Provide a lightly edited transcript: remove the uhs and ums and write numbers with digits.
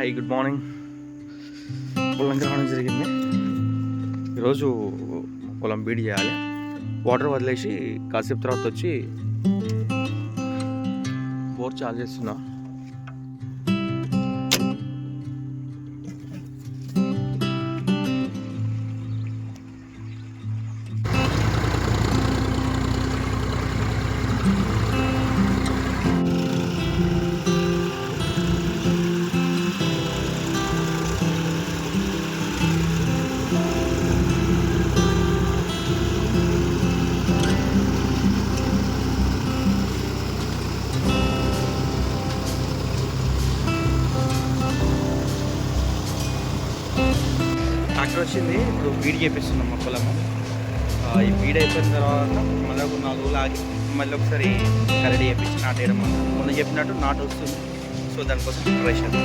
Hi good morning. పొలంకి రావడం జరిగింది. ఈరోజు పొలం బీడి చేయాలి. వాటర్ వదిలేసి కాసేపు తర్వాత వచ్చి బోర్ చాలు చేస్తున్నా. ట్రాక్టర్ వచ్చింది. ఇప్పుడు బీడ్ చేపిస్తున్నాం మా పొలము. ఈ బీడ్ అయిపోయిన తర్వాత మళ్ళీ ఒక 4 రోజులు ఆగి మళ్ళీ ఒకసారి కరడి చేపించి నాటేయడం. ముందు చెప్పినట్టు నాటు వస్తుంది. సో దానికోసం ప్రిపరేషన్